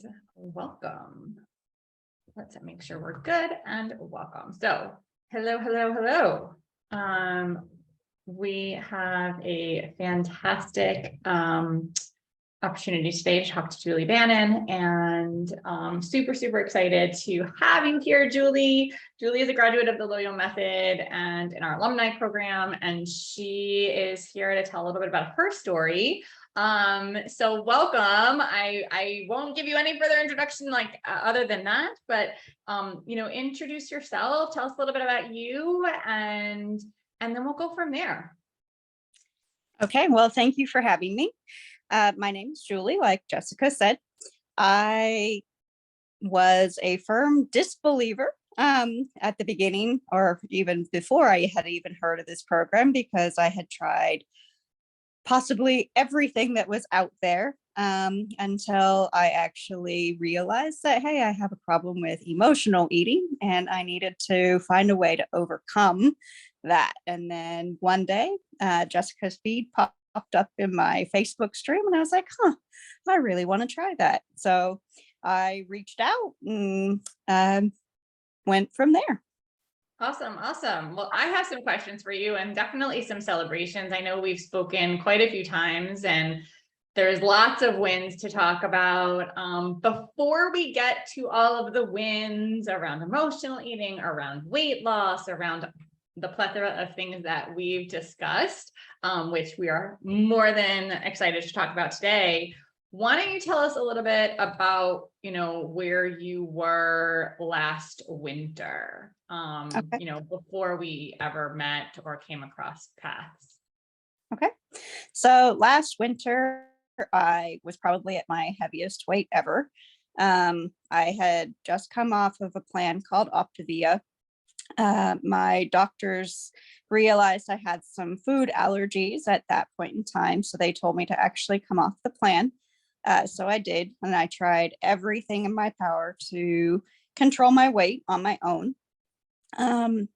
And welcome. Let's make sure we're good and welcome. So hello. We have a fantastic opportunity today to talk to Julie Bannon, and super excited to have you here, Julie. Julie is a graduate of the Loyo Method and in our alumni program, and she is here to tell a little bit about her story. So welcome. I won't give you any further introduction other than that, but introduce yourself, tell us a little bit about you, and then we'll go from there. Okay, well, thank you for having me. My name is Julie, like Jessica said. I was a firm disbeliever at the beginning, or even before I had even heard of this program, because I had tried possibly everything that was out there until I actually realized that, hey, I have a problem with emotional eating and I needed to find a way to overcome that. And then one day, Jessica's feed popped up in my Facebook stream and I was like, I really want to try that. So I reached out and went from there. Awesome. Well, I have some questions for you and definitely some celebrations. I know we've spoken quite a few times and there's lots of wins to talk about. Before we get to all of the wins around emotional eating, around weight loss, around the plethora of things that we've discussed, which we are more than excited to talk about today, why don't you tell us a little bit about, where you were last winter, Okay. Before we ever met or came across paths? Okay. So last winter, I was probably at my heaviest weight ever. I had just come off of a plan called Optavia. My doctors realized I had some food allergies at that point in time, so they told me to actually come off the plan. So I did, and I tried everything in my power to control my weight on my own,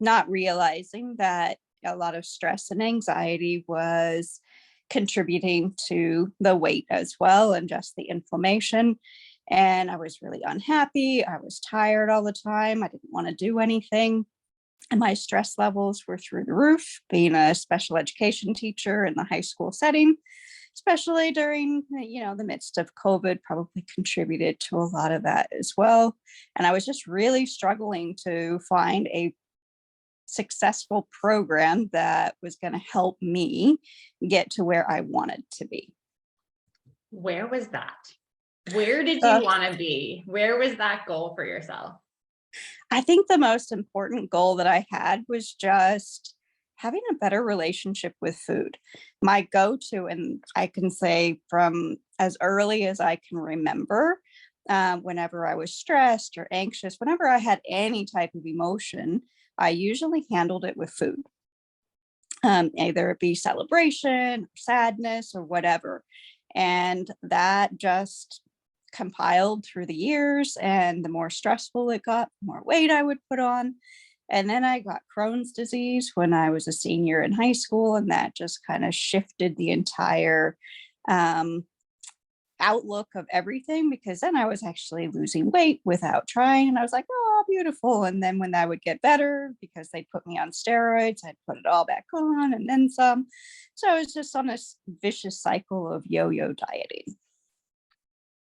not realizing that a lot of stress and anxiety was contributing to the weight as well, and just the inflammation. And I was really unhappy. I was tired all the time. I didn't want to do anything. And my stress levels were through the roof, being a special education teacher in the high school setting, especially during, the midst of COVID, probably contributed to a lot of that as well. And I was just really struggling to find a successful program that was going to help me get to where I wanted to be. Where was that? Where did you want to be? Where was that goal for yourself? I think the most important goal that I had was just having a better relationship with food. My go-to, and I can say from as early as I can remember, whenever I was stressed or anxious, whenever I had any type of emotion, I usually handled it with food. Either it be celebration, or sadness, or whatever. And that just compiled through the years, and the more stressful it got, the more weight I would put on. And then I got Crohn's disease when I was a senior in high school, and that just kind of shifted the entire outlook of everything, because then I was actually losing weight without trying, and I was like, oh, beautiful. And then when that would get better, because they put me on steroids, I'd put it all back on and then some. So I was just on this vicious cycle of yo-yo dieting.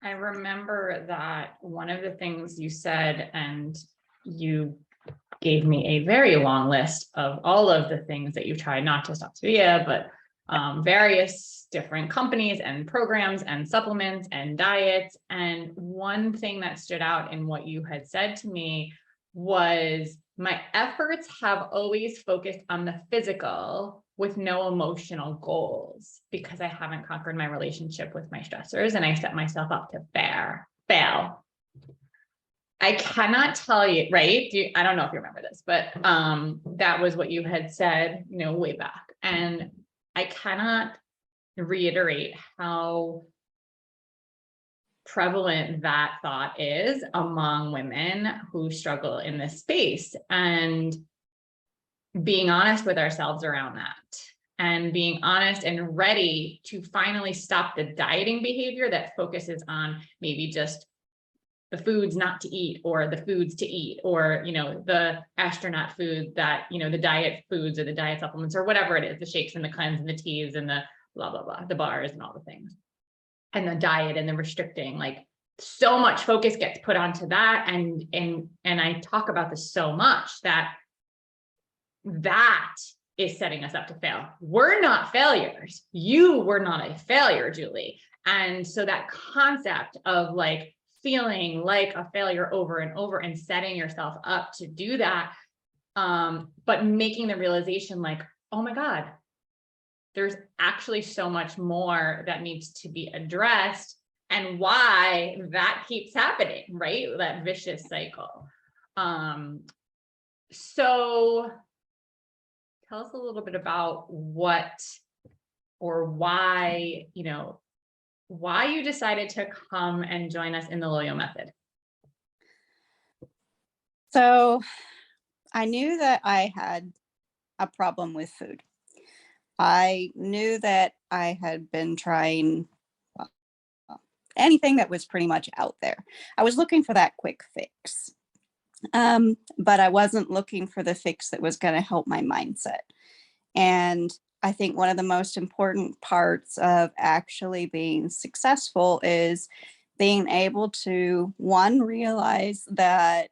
I remember that one of the things you said, and you gave me a very long list of all of the things that you've tried, not just Optavia, but various different companies and programs and supplements and diets. And one thing that stood out in what you had said to me was, my efforts have always focused on the physical with no emotional goals, because I haven't conquered my relationship with my stressors and I set myself up to fail. I cannot tell you, right? I don't know if you remember this, but that was what you had said, way back. And I cannot reiterate how prevalent that thought is among women who struggle in this space, and being honest with ourselves around that, and being honest and ready to finally stop the dieting behavior that focuses on maybe just the foods not to eat, or the foods to eat, or, you know, the astronaut food that, you know, the diet foods or the diet supplements or whatever it is, the shakes and the cleanse and the teas and the blah, blah, blah, the bars and all the things, and the diet and the restricting, like so much focus gets put onto that. And I talk about this so much that is setting us up to fail. We're not failures. You were not a failure, Julie. And so that concept of like feeling like a failure over and over and setting yourself up to do that, but making the realization like, oh my God, there's actually so much more that needs to be addressed, and why that keeps happening, right? That vicious cycle. So tell us a little bit about what or why, you know, why you decided to come and join us in the Loyo Method. So I knew that I had a problem with food. I knew that I had been trying anything that was pretty much out there. I was looking for that quick fix. But I wasn't looking for the fix that was going to help my mindset. And I think one of the most important parts of actually being successful is being able to, one, realize that,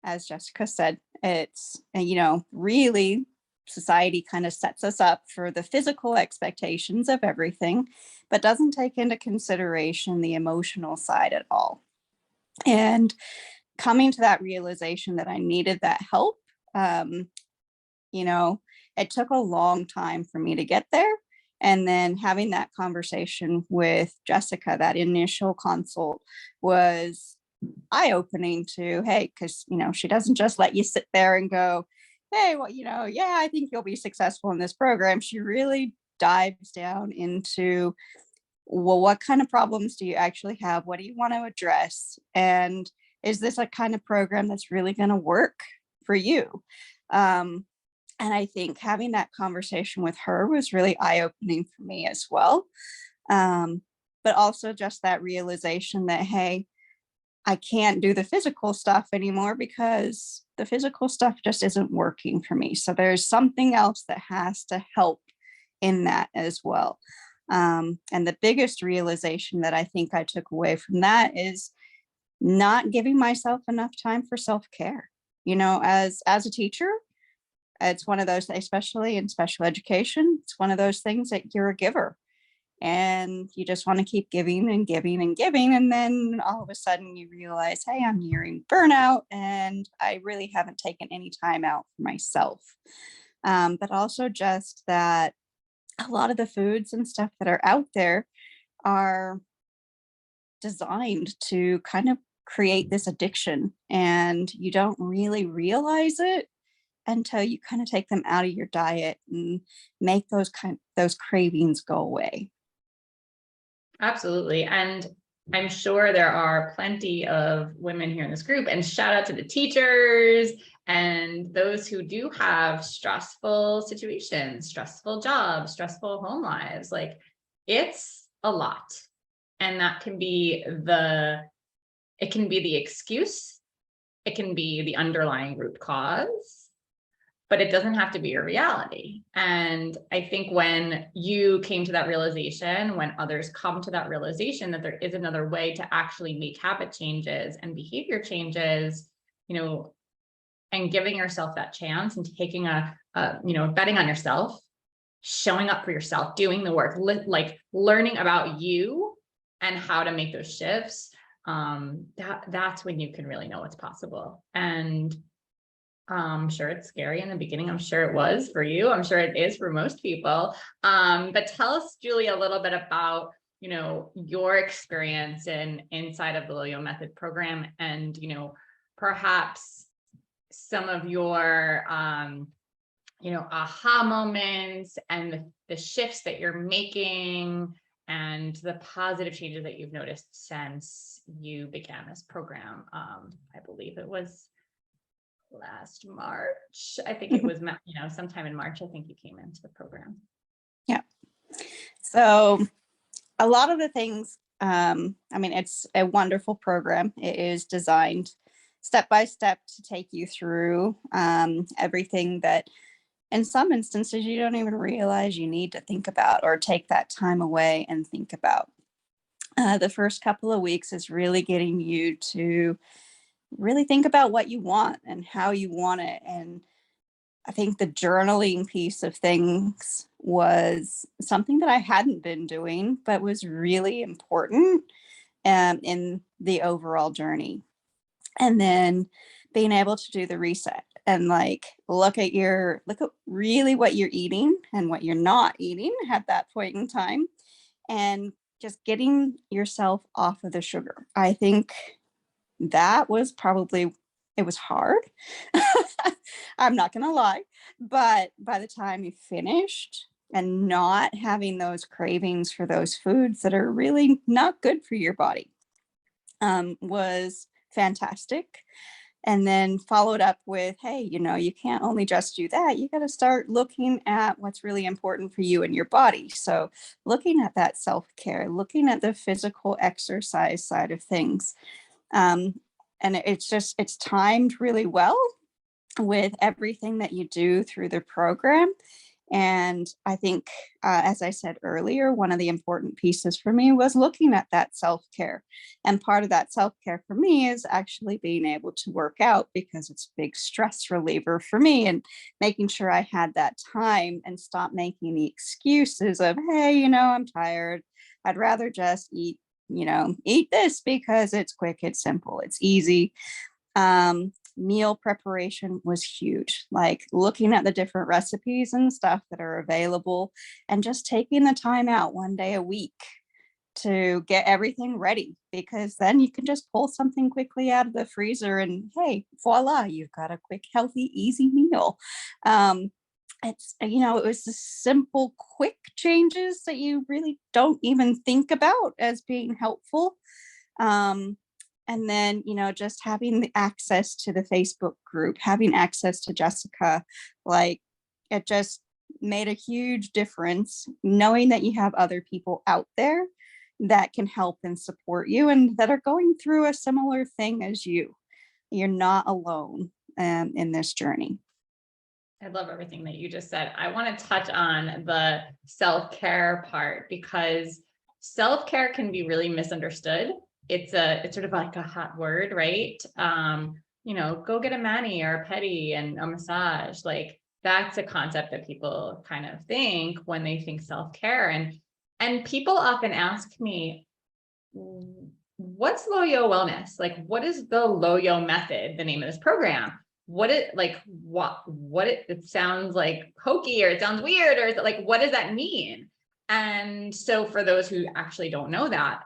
as Jessica said, it's, you know, really society kind of sets us up for the physical expectations of everything, but doesn't take into consideration the emotional side at all. And coming to that realization that I needed that help, you know, it took a long time for me to get there. And then having that conversation with Jessica, that initial consult, was eye-opening to, hey, because, you know, she doesn't just let you sit there and go, hey, well, you know, yeah, I think you'll be successful in this program. She really dives down into, well, what kind of problems do you actually have? What do you want to address? And is this a kind of program that's really going to work for you? And I think having that conversation with her was really eye-opening for me as well. But also just that realization that, hey, I can't do the physical stuff anymore because the physical stuff just isn't working for me. So there's something else that has to help in that as well. And the biggest realization that I think I took away from that is not giving myself enough time for self-care. You know, as a teacher, it's one of those, especially in special education, it's one of those things that you're a giver and you just want to keep giving and giving and giving. And then all of a sudden you realize, hey, I'm nearing burnout and I really haven't taken any time out for myself. But also just that a lot of the foods and stuff that are out there are designed to kind of create this addiction, and you don't really realize it until you kind of take them out of your diet and make those cravings go away. Absolutely. And I'm sure there are plenty of women here in this group, and shout out to the teachers and those who do have stressful situations, stressful jobs, stressful home lives. Like, it's a lot. And that can be it can be the excuse. It can be the underlying root cause, but it doesn't have to be a reality. And I think when you came to that realization, when others come to that realization that there is another way to actually make habit changes and behavior changes, you know, and giving yourself that chance and taking you know, betting on yourself, showing up for yourself, doing the work, like learning about you and how to make those shifts, that's when you can really know what's possible. And I'm sure it's scary in the beginning. I'm sure it was for you. I'm sure it is for most people. But tell us, Julie, a little bit about, you know, your experience inside of the Loyo Method program, and, you know, perhaps some of your, you know, aha moments and the shifts that you're making and the positive changes that you've noticed since you began this program. I believe it was last March. I think it was, you know, sometime in March, I think you came into the program. Yeah. So a lot of the things I mean, it's a wonderful program. It is designed step by step to take you through everything that in some instances you don't even realize you need to think about or take that time away and think about. The first couple of weeks is really getting you to really think about what you want and how you want it. And I think the journaling piece of things was something that I hadn't been doing, but was really important in the overall journey. And then being able to do the reset and like look at really what you're eating and what you're not eating at that point in time, and just getting yourself off of the sugar. I think that was probably, it was hard. I'm not gonna lie, but by the time you finished and not having those cravings for those foods that are really not good for your body, was fantastic. And then followed up with, hey, you know, you can't only just do that. You got to start looking at what's really important for you and your body. So, looking at that self care, looking at the physical exercise side of things. Um, and it's timed really well with everything that you do through the program. And I think, as I said earlier, one of the important pieces for me was looking at that self care. And part of that self care for me is actually being able to work out because it's a big stress reliever for me, and making sure I had that time and stop making the excuses of, hey, you know, I'm tired. I'd rather just eat, you know, eat this because it's quick, it's simple, it's easy. Meal preparation was huge, like looking at the different recipes and stuff that are available and just taking the time out one day a week to get everything ready, because then you can just pull something quickly out of the freezer and hey, voila, you've got a quick, healthy, easy meal. It's, you know, it was the simple, quick changes that you really don't even think about as being helpful. Um, and then, you know, just having the access to the Facebook group, having access to Jessica, like it just made a huge difference knowing that you have other people out there that can help and support you and that are going through a similar thing as you. You're not alone in this journey. I love everything that you just said. I want to touch on the self-care part because self-care can be really misunderstood. It's sort of like a hot word, right? You know, go get a mani or a pedi and a massage. Like that's a concept that people kind of think when they think self-care. And people often ask me, what's Loyo Wellness? Like, what is the Loyo method, the name of this program? What it like, what it sounds like hokey or it sounds weird, or is it like, what does that mean? And so for those who actually don't know that,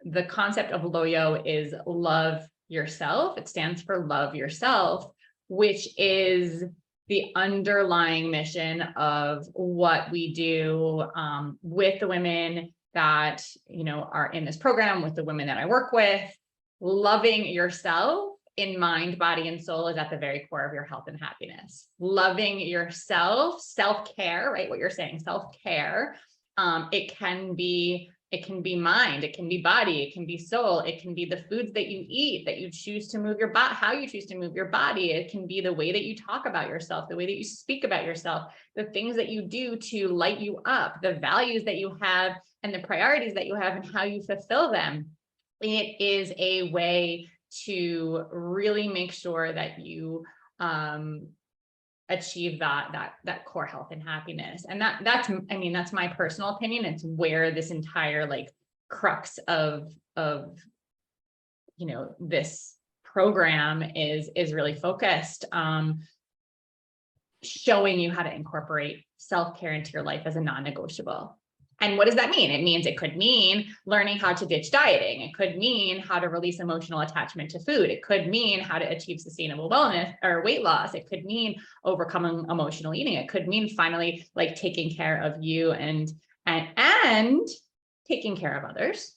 the concept of Loyo is love yourself. It stands for love yourself, which is the underlying mission of what we do with the women that, you know, are in this program, with the women that I work with. Loving yourself in mind, body, and soul is at the very core of your health and happiness. Loving yourself, self-care, right? What you're saying, self-care. It can be mind, it can be body, it can be soul, it can be the foods that you eat, that you choose to move your body, how you choose to move your body. It can be the way that you talk about yourself, the way that you speak about yourself, the things that you do to light you up, the values that you have and the priorities that you have and how you fulfill them. It is a way to really make sure that you achieve that core health and happiness. And that's, I mean, that's my personal opinion. It's where this entire like crux of you know, this program is really focused, showing you how to incorporate self-care into your life as a non-negotiable. And what does that mean? It means, it could mean learning how to ditch dieting. It could mean how to release emotional attachment to food. It could mean how to achieve sustainable wellness or weight loss. It could mean overcoming emotional eating. It could mean finally like taking care of you and taking care of others.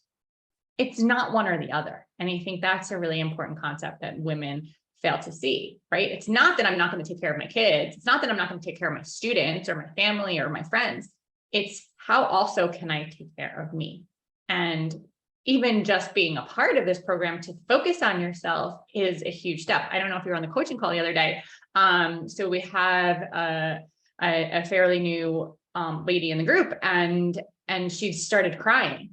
It's not one or the other. And I think that's a really important concept that women fail to see, right? It's not that I'm not going to take care of my kids. It's not that I'm not going to take care of my students or my family or my friends. It's how also can I take care of me? And even just being a part of this program to focus on yourself is a huge step. I don't know if you were on the coaching call the other day. So we have a fairly new lady in the group, and she started crying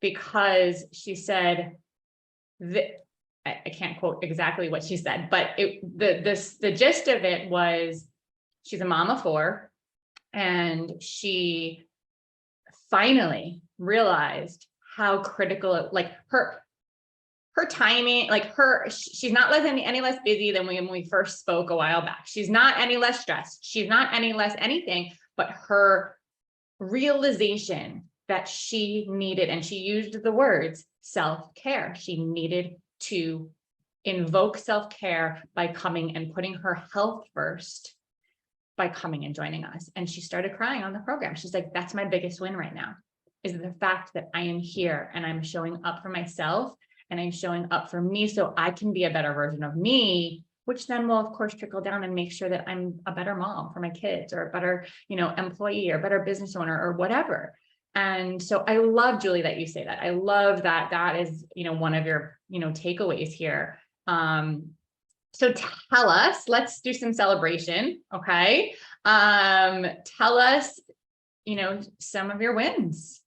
because she said that, I can't quote exactly what she said, but the gist of it was, she's a mom of 4, and she finally realized how critical it, like her timing, like she's not any less busy than when we first spoke a while back. She's not any less stressed. She's not any less anything, but her realization that she needed, and she used the words self-care. She needed to invoke self-care by coming and putting her health first, by coming and joining us. And she started crying on the program. She's like, that's my biggest win right now, is the fact that I am here and I'm showing up for myself, and I'm showing up for me so I can be a better version of me, which then will of course trickle down and make sure that I'm a better mom for my kids, or a better, employee, or better business owner, or whatever. And so I love, Julie, that you say that. I love that that is, one of your, takeaways here. So tell us, let's do some celebration. Okay. Tell us, some of your wins.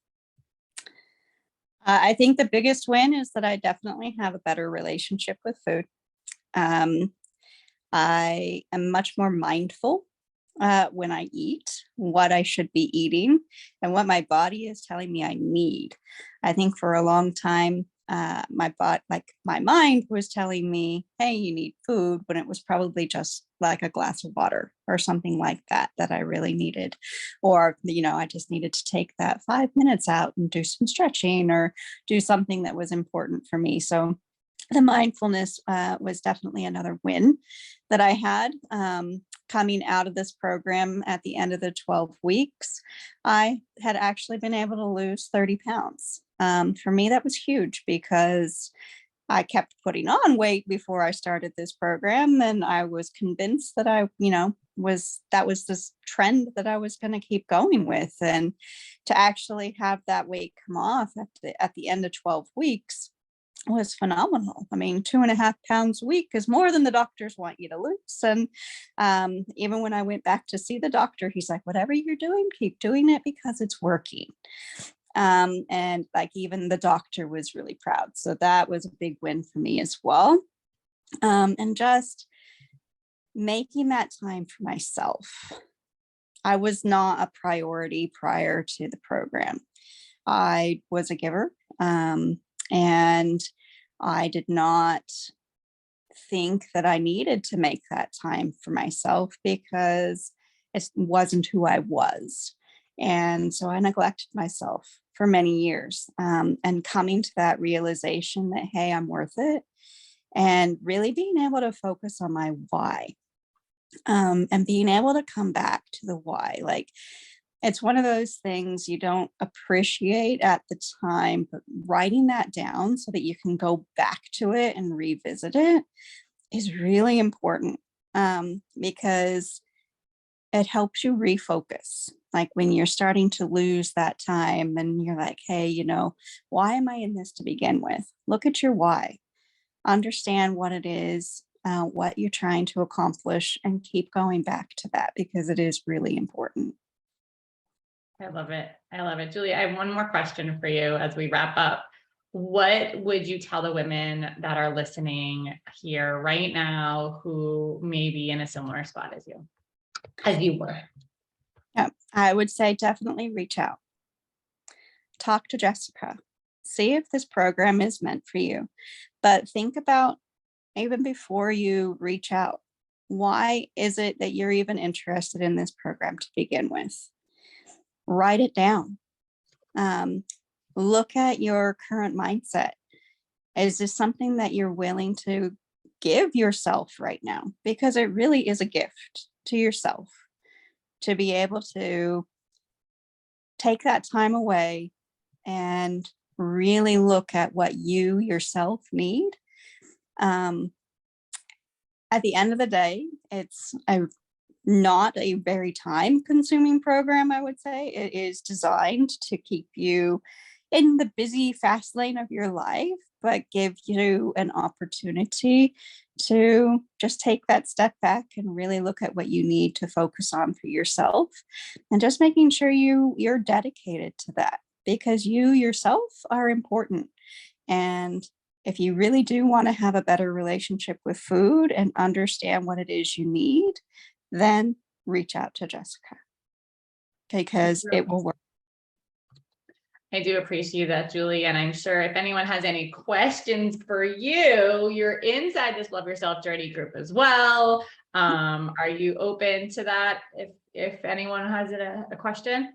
I think the biggest win is that I definitely have a better relationship with food. I am much more mindful when I eat, what I should be eating and what my body is telling me I need. I think for a long time, my mind was telling me, hey, you need food, when it was probably just like a glass of water or something like that I really needed. Or, I just needed to take that 5 minutes out and do some stretching or do something that was important for me. So the mindfulness was definitely another win that I had. Coming out of this program at the end of the 12 weeks, I had actually been able to lose 30 pounds. For me, that was huge because I kept putting on weight before I started this program. And I was convinced that that was this trend that I was going to keep going with. And to actually have that weight come off at the end of 12 weeks was phenomenal. I mean, 2.5 pounds a week is more than the doctors want you to lose. And even when I went back to see the doctor, he's like, whatever you're doing, keep doing it because it's working. And like even the doctor was really proud. So that was a big win for me as well. And just making that time for myself. I was not a priority prior to the program. I was a giver. And I did not think that I needed to make that time for myself because it wasn't who I was. And so I neglected myself for many years, and coming to that realization that, hey, I'm worth it, and really being able to focus on my why, and being able to come back to the why. Like, it's one of those things you don't appreciate at the time, but writing that down so that you can go back to it and revisit it is really important, because it helps you refocus. Like when you're starting to lose that time and you're like, hey, why am I in this to begin with? Look at your why, understand what it is, what you're trying to accomplish, and keep going back to that because it is really important. I love it. I love it. Julie, I have one more question for you as we wrap up. What would you tell the women that are listening here right now who may be in a similar spot as you were? Yeah, I would say definitely reach out. Talk to Jessica. See if this program is meant for you. But think about, even before you reach out, why is it that you're even interested in this program to begin with? Write it down. Look at your current mindset. Is this something that you're willing to give yourself right now? Because it really is a gift to yourself to be able to take that time away and really look at what you yourself need. At the end of the day, it's not a very time consuming program, I would say. It is designed to keep you in the busy fast lane of your life, but give you an opportunity to just take that step back and really look at what you need to focus on for yourself, and just making sure you're dedicated to that, because you yourself are important. And if you really do want to have a better relationship with food and understand what it is you need, then reach out to Jessica, because it will work. I do appreciate that, Julie. And I'm sure if anyone has any questions for you, you're inside this Love Yourself Journey group as well. Are you open to that if anyone has a question?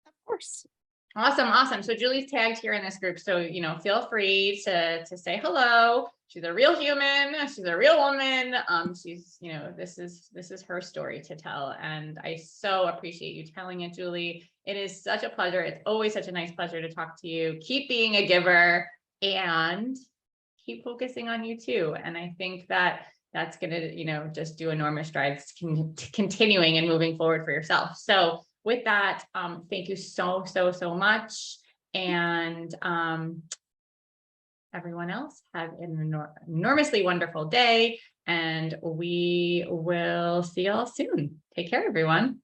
Of course. Awesome, awesome. So Julie's tagged here in this group. So, feel free to say hello. She's a real human. She's a real woman. She's, this is her story to tell. And I so appreciate you telling it, Julie. It is such a pleasure. It's always such a nice pleasure to talk to you. Keep being a giver and keep focusing on you too. And I think that's going to, just do enormous strides continuing and moving forward for yourself. So with that, thank you so much. And everyone else have an enormously wonderful day, and we will see y'all soon. Take care, everyone.